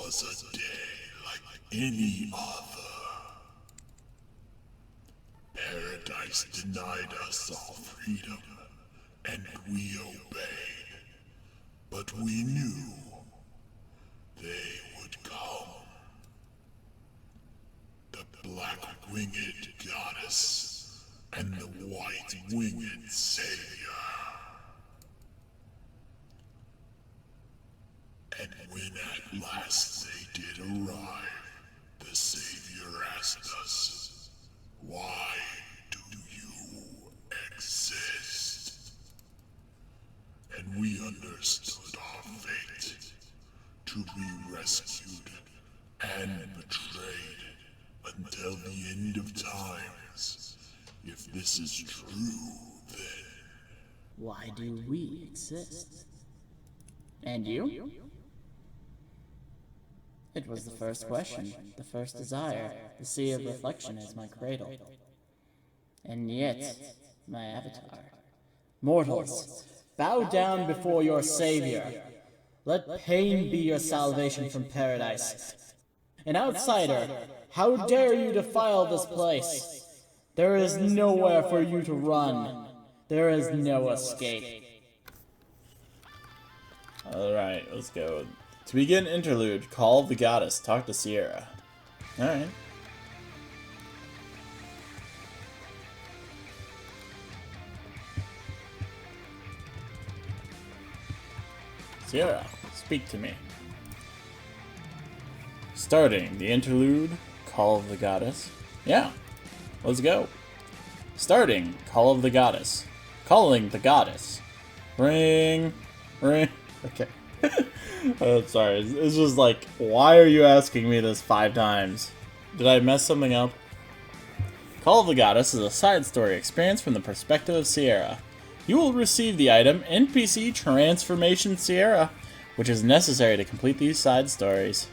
was a day like any other. Paradise denied us our freedom, and we obeyed. But we knew they would come. The black-winged goddess and the white-winged savior. And when at last they did arrive, the savior asked us, "Why do you exist?" And we understood our fate, to be rescued and betrayed until the end of times. If this is true, then... Why do we exist? And you? It was the first question, the first desire. The sea of reflection is my cradle. And yet, my avatar. Mortals, bow down before your savior. Let pain be your salvation from paradise. An outsider, how dare you defile this place? There is nowhere for you to run. There is no escape. Alright, let's go. To begin interlude, Call of the Goddess, talk to Ceara. Alright. Ceara, speak to me. Starting the interlude, Call of the Goddess. Yeah, let's go. Starting, Call of the Goddess. Calling the Goddess. Ring, ring. Okay. Oh, sorry. It's just like, why are you asking me this 5 times? Did I mess something up? Call of the Goddess is a side story experience from the perspective of Ceara. You will receive the item NPC Transformation Ceara, which is necessary to complete these side stories.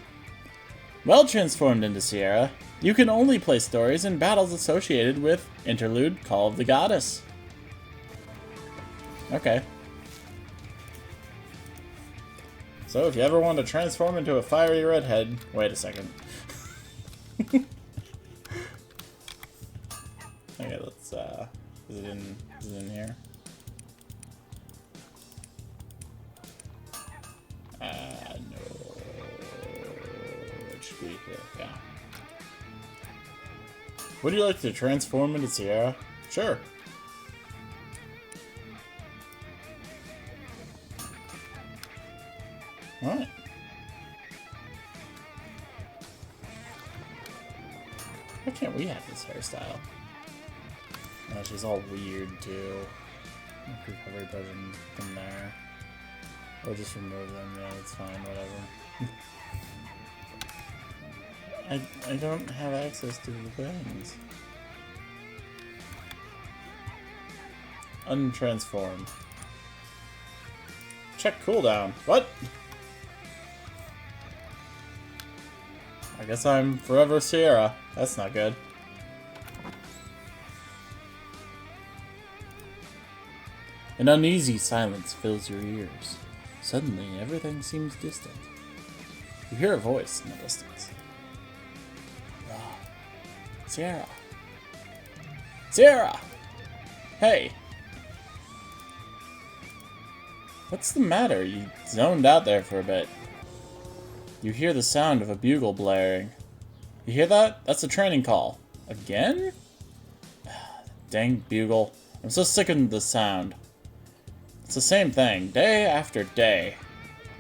Well transformed into Ceara, you can only play stories and battles associated with Interlude Call of the Goddess. Okay. So if you ever want to transform into a fiery redhead... Wait a second. Okay, let's, is it in here? No. It should be here, yeah. Would you like to transform into Ceara? Sure. Alright. Why can't we have this hairstyle? Oh, she's all weird too. Recovery version from there. Or just remove them, yeah, it's fine, whatever. I don't have access to the things. Untransform. Check cooldown. What? I guess I'm forever Ceara. That's not good. An uneasy silence fills your ears. Suddenly, everything seems distant. You hear a voice in the distance. Ah, Ceara. Ceara! Hey! What's the matter? You zoned out there for a bit. You hear the sound of a bugle blaring. You hear that? That's a training call. Again? Dang bugle. I'm so sick of the sound. It's the same thing, day after day.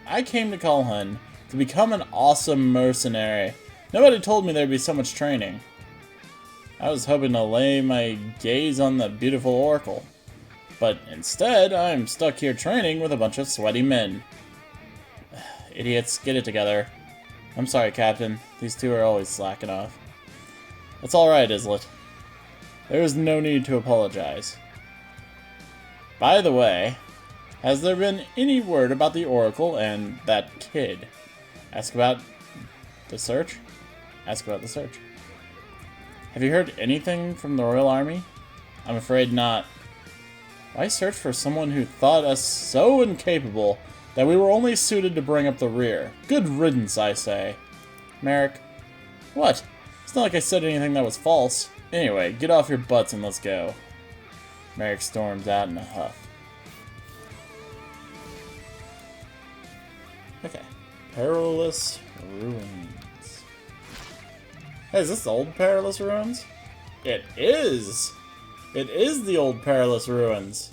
I came to Kulhun to become an awesome mercenary. Nobody told me there'd be so much training. I was hoping to lay my gaze on the beautiful Oracle. But instead, I'm stuck here training with a bunch of sweaty men. Idiots, get it together. I'm sorry, Captain. These two are always slacking off. That's alright, Islet. There is no need to apologize. By the way, has there been any word about the Oracle and that kid? Ask about the search? Ask about the search. Have you heard anything from the Royal Army? I'm afraid not. Why search for someone who thought us so incapable That we were only suited to bring up the rear. Good riddance, I say. Merrick. What? It's not like I said anything that was false. Anyway, get off your butts and let's go. Merrick storms out in a huff. Okay. Perilous Ruins. Hey, is this the old Perilous Ruins? It is! It is the old Perilous Ruins.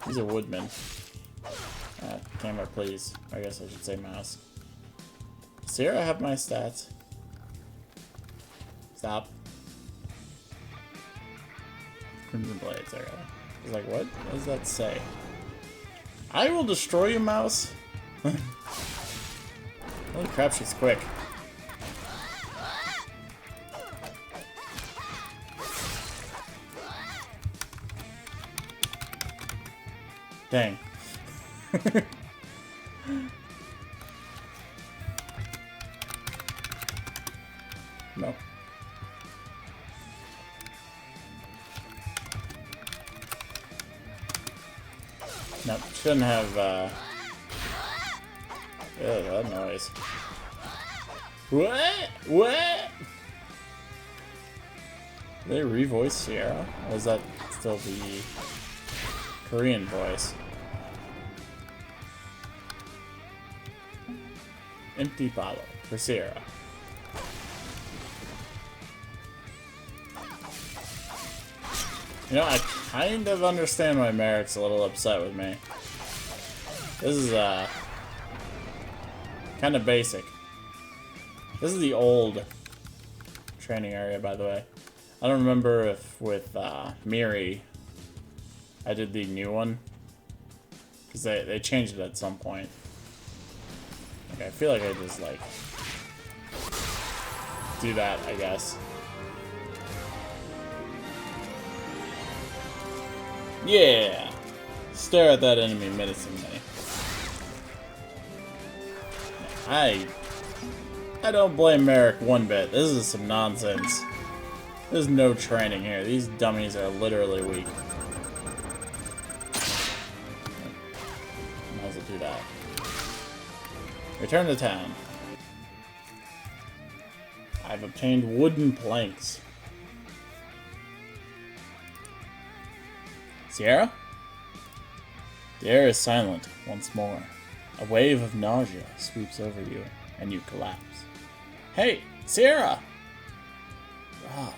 These are woodmen. Camera, please. I guess I should say mouse. Ceara, have my stats. Stop. Crimson Blades, okay. I was like, what? What does that say? I will destroy you, mouse. Holy crap, she's quick. Dang. No. Nope, shouldn't have, Ew, that noise. What? What? Did they revoice Ceara? Or is that still the Korean voice? Empty bottle for Ceara. You know, I kind of understand why Merrick's a little upset with me. This is, kind of basic. This is the old training area, by the way. I don't remember if with, Miri, I did the new one. Because they changed it at some point. Okay, I feel like I just, like, do that, I guess. Yeah! Stare at that enemy menacingly. I don't blame Merrick one bit. This is some nonsense. There's no training here. These dummies are literally weak. Might as well do that. Return to town. I've obtained wooden planks. Ceara? The air is silent once more. A wave of nausea sweeps over you, and you collapse. Hey, Ceara! Ra,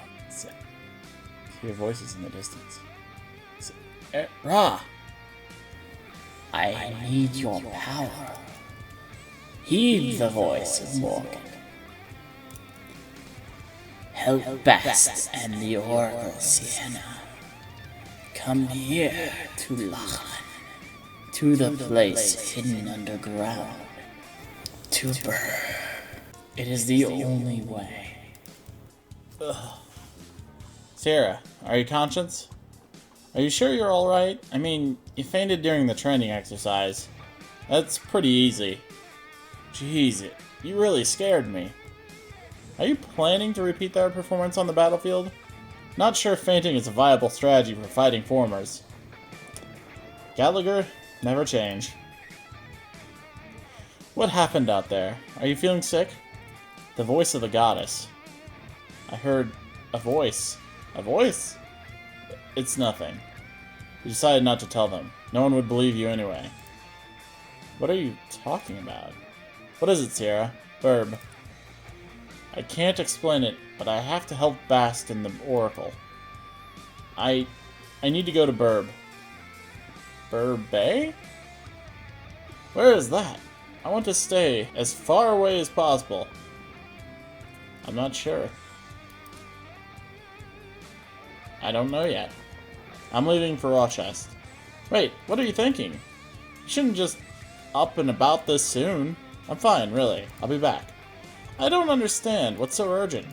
hear voices in the distance. Ra! I need your power. Heed the voice of Morgan. Help Bast and the Oracle Sienna. Come here to Lachlan. To the place hidden underground. To Burr. It is the only way. Ugh. Ceara, are you conscious? Are you sure you're alright? I mean, you fainted during the training exercise. That's pretty easy. Jeez, you really scared me. Are you planning to repeat that performance on the battlefield? Not sure fainting is a viable strategy for fighting formers. Gallagher, never change. What happened out there? Are you feeling sick? The voice of the goddess. I heard a voice. A voice? It's nothing. You decided not to tell them. No one would believe you anyway. What are you talking about? What is it, Ceara? Burb. I can't explain it, but I have to help Bast in the Oracle. I need to go to Burb. Burb Bay? Where is that? I want to stay as far away as possible. I'm not sure. I don't know yet. I'm leaving for Rochester. Wait, what are you thinking? You shouldn't just up and about this soon. I'm fine, really. I'll be back. I don't understand. What's so urgent?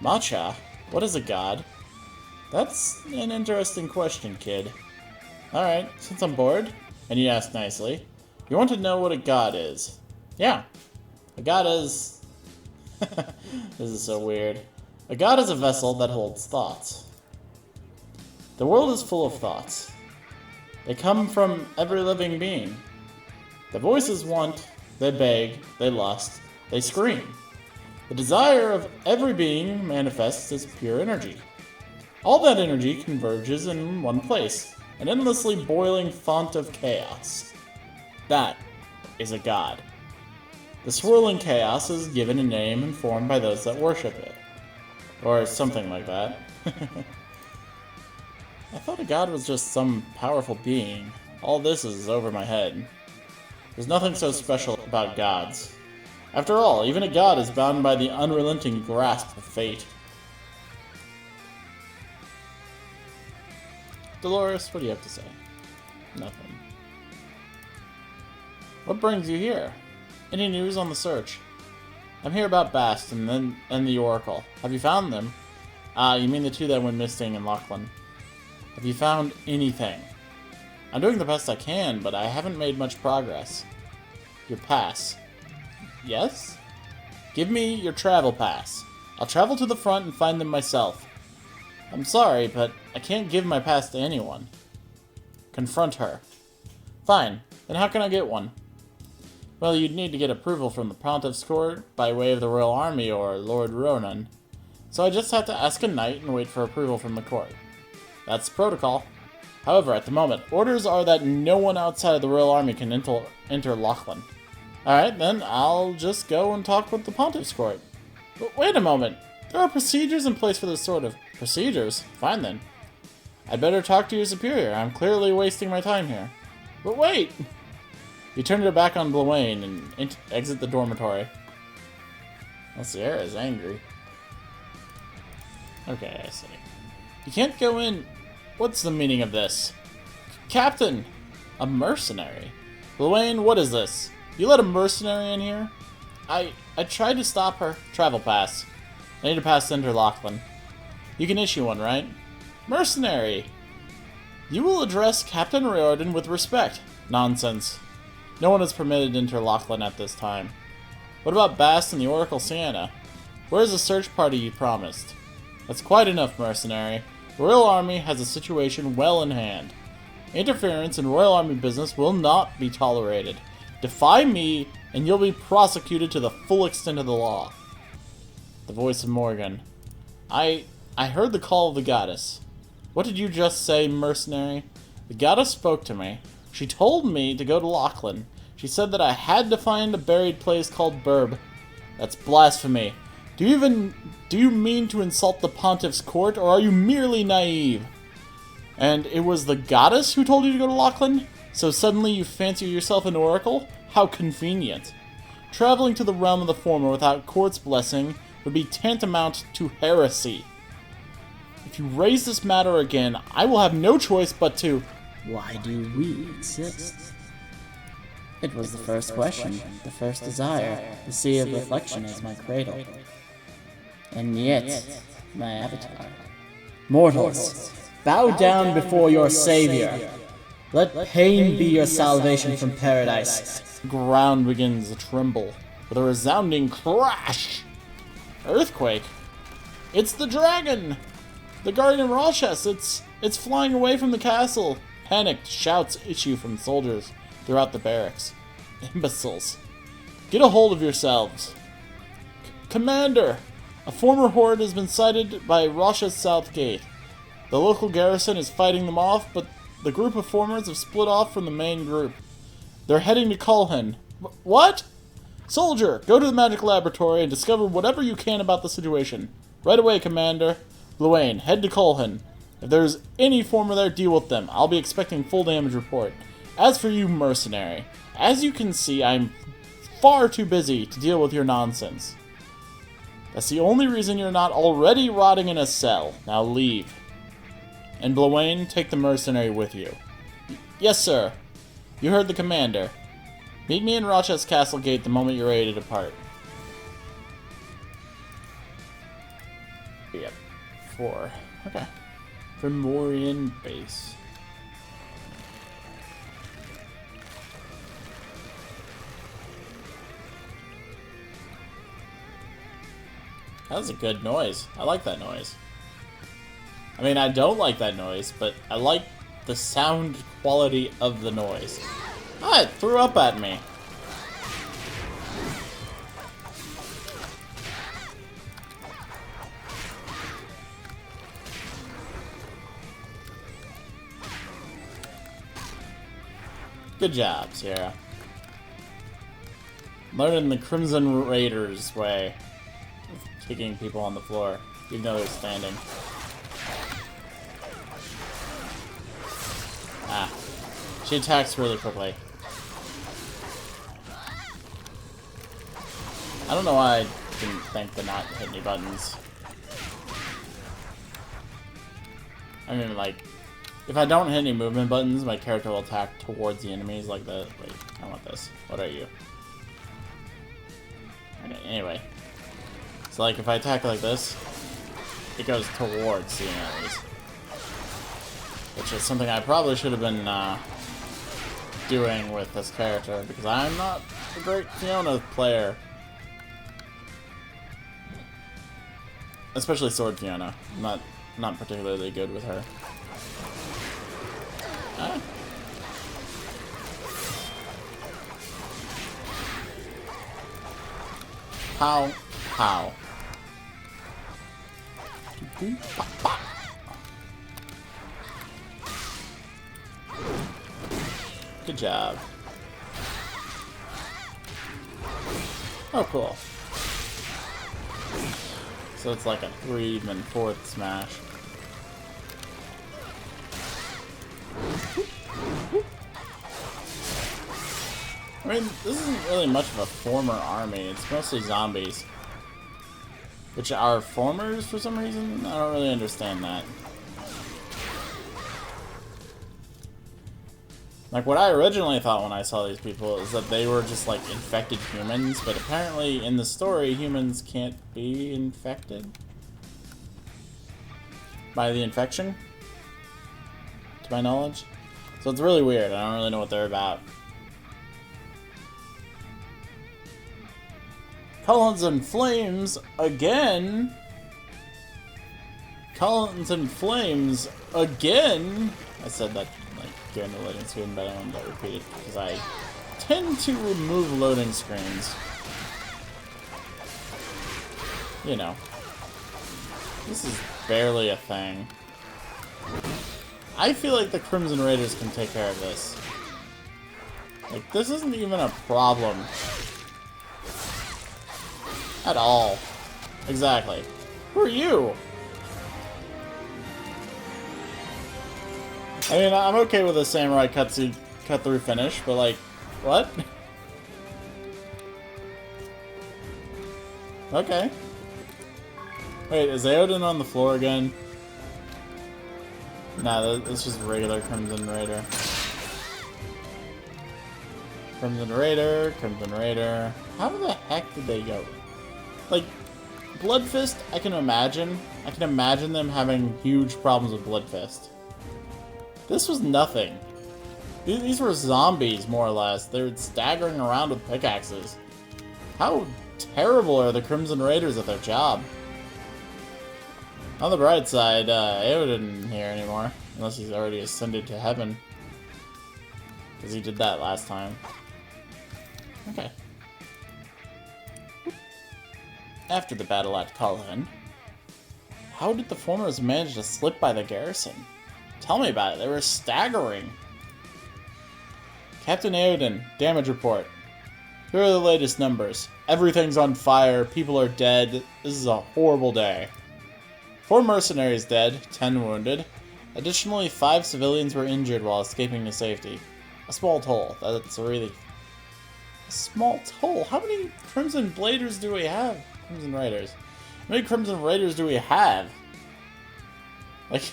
Matcha? What is a god? That's an interesting question, kid. Alright, since I'm bored, and you asked nicely, you want to know what a god is? Yeah. A god is... This is so weird. A god is a vessel that holds thoughts. The world is full of thoughts. They come from every living being. The voices want, they beg, they lust, they scream. The desire of every being manifests as pure energy. All that energy converges in one place, an endlessly boiling font of chaos. That is a god. The swirling chaos is given a name and form by those that worship it. Or something like that. I thought a god was just some powerful being. All this is over my head. There's nothing so special about gods. After all, even a god is bound by the unrelenting grasp of fate. Dolores, what do you have to say? Nothing. What brings you here? Any news on the search? I'm here about Bast and the Oracle. Have you found them? You mean the two that went missing in Lachlan. Have you found anything? I'm doing the best I can, but I haven't made much progress. Your pass. Yes? Give me your travel pass. I'll travel to the front and find them myself. I'm sorry, but I can't give my pass to anyone. Confront her. Fine, then how can I get one? Well, you'd need to get approval from the Pontiff's Court by way of the Royal Army or Lord Ronan. So I just have to ask a knight and wait for approval from the court. That's protocol. However, at the moment, orders are that no one outside of the Royal Army can enter Lachlan. Alright, then I'll just go and talk with the Pontiff's Court. But wait a moment! There are procedures in place for this sort of... Procedures? Fine then. I'd better talk to your superior. I'm clearly wasting my time here. But wait! You turn your back on Blawayne and exit the dormitory. Well, Ceara is angry. Okay, I see. You can't go in... What's the meaning of this? Captain! A mercenary? Blawayne, what is this? You let a mercenary in here? I tried to stop her. Travel pass. I need a pass to enter Lachlan. You can issue one, right? Mercenary! You will address Captain Riordan with respect. Nonsense. No one is permitted to enter Lachlan at this time. What about Bast and the Oracle Ceara? Where's the search party you promised? That's quite enough, mercenary. The Royal Army has a situation well in hand. Interference in Royal Army business will not be tolerated. Defy me, and you'll be prosecuted to the full extent of the law. The voice of Morgan. I heard the call of the goddess. What did you just say, mercenary? The goddess spoke to me. She told me to go to Lachlan. She said that I had to find a buried place called Burb. That's blasphemy. Do you mean to insult the Pontiff's Court, or are you merely naive? And it was the goddess who told you to go to Lachlan? So suddenly you fancy yourself an oracle? How convenient. Traveling to the realm of the former without court's blessing would be tantamount to heresy. If you raise this matter again, I will have no choice but to... Why do we exist? It was the first question, the first desire. The sea of reflection is my cradle. And yet, my avatar. Mortals, bow down before your savior. Let pain be your salvation from paradise. The ground begins to tremble with a resounding crash. Earthquake? It's the dragon! The guardian Rochas, it's flying away from the castle. Panicked shouts issue from soldiers throughout the barracks. Imbeciles. Get a hold of yourselves. Commander! A former horde has been sighted by Rochas South Gate. The local garrison is fighting them off, but the group of formers have split off from the main group. They're heading to Culhan. What? Soldier, go to the magic laboratory and discover whatever you can about the situation. Right away, Commander. Blawayne, head to Culhan. If there's any former there, deal with them. I'll be expecting full damage report. As for you, mercenary, as you can see, I'm far too busy to deal with your nonsense. That's the only reason you're not already rotting in a cell. Now leave. And Blawayne, take the mercenary with you. Yes, sir. You heard the commander. Meet me in Rochas Castle Gate the moment you're ready to depart. Yep. 4. Okay. Fomorian base. That was a good noise. I like that noise. I mean, I don't like that noise, but I like the sound quality of the noise. Ah, it threw up at me. Good job, Ceara. Learning the Crimson Raiders way of kicking people on the floor, even though they're standing. Ah. She attacks really quickly. I don't know why I didn't think to not hit any buttons. I mean, like, if I don't hit any movement buttons, my character will attack towards the enemies like the... Wait, I want this. What are you? Okay, anyway. So, like, if I attack like this, it goes towards the enemies. Which is something I probably should have been, doing with this character, because I'm not a great Fiona player. Especially Sword Fiona. I'm not particularly good with her. Ah. How? How? Good job. Oh, cool. So it's like a 3-4 smash. I mean, this isn't really much of a former army. It's mostly zombies. Which are formers for some reason? I don't really understand that. Like, what I originally thought when I saw these people is that they were just, like, infected humans, but apparently in the story, humans can't be infected by the infection, to my knowledge. So it's really weird. I don't really know what they're about. Columns and Flames again? Columns and Flames again? I said that like during the loading screen, but I don't want to repeat it because I tend to remove loading screens. You know. This is barely a thing. I feel like the Crimson Raiders can take care of this. Like, this isn't even a problem. At all. Exactly. Who are you? I mean, I'm okay with a samurai cut-through finish, but like, what? Okay. Wait, is Aodin on the floor again? Nah, that's just regular Crimson Raider. Crimson Raider, Crimson Raider. How the heck did they go? Like, Blood Fist, I can imagine. I can imagine them having huge problems with Blood Fist. This was nothing. These were zombies, more or less. They were staggering around with pickaxes. How terrible are the Crimson Raiders at their job? On the bright side, Aodin isn't here anymore. Unless he's already ascended to heaven. Because he did that last time. Okay. After the battle at Cullen, how did the formers manage to slip by the garrison? Tell me about it. They were staggering. Captain Aodin, damage report. Here are the latest numbers. Everything's on fire. People are dead. This is a horrible day. 4 mercenaries dead, 10 wounded. Additionally, 5 civilians were injured while escaping to safety. A small toll. That's really... a small toll? How many Crimson Bladers do we have? Crimson Raiders. How many Crimson Raiders do we have? Like,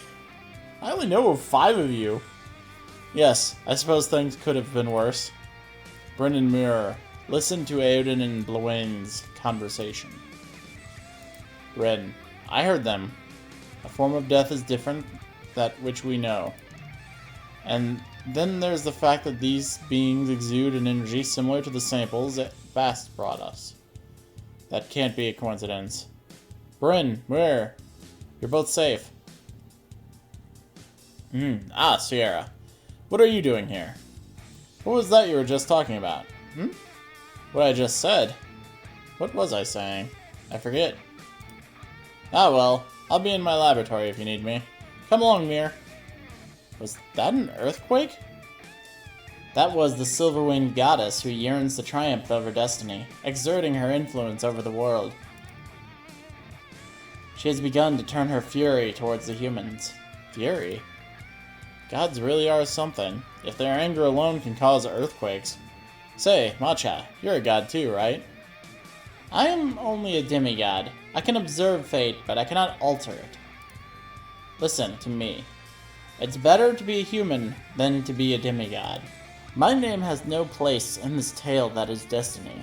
I only know of 5 of you. Yes, I suppose things could have been worse. Brennan Mirror. Listen to Aodin and Blawayne's conversation. Bren. I heard them. A form of death is different, that which we know. And then there's the fact that these beings exude an energy similar to the samples that Bast brought us. That can't be a coincidence. Bryn, where? You're both safe. Ceara. What are you doing here? What was that you were just talking about? What I just said? What was I saying? I forget. Ah well, I'll be in my laboratory if you need me. Come along, Mir. Was that an earthquake? That was the silver-winged goddess who yearns to triumph over destiny, exerting her influence over the world. She has begun to turn her fury towards the humans. Fury? Gods really are something, if their anger alone can cause earthquakes. Say, Matcha, you're a god too, right? I am only a demigod. I can observe fate, but I cannot alter it. Listen to me. It's better to be a human than to be a demigod. My name has no place in this tale that is destiny.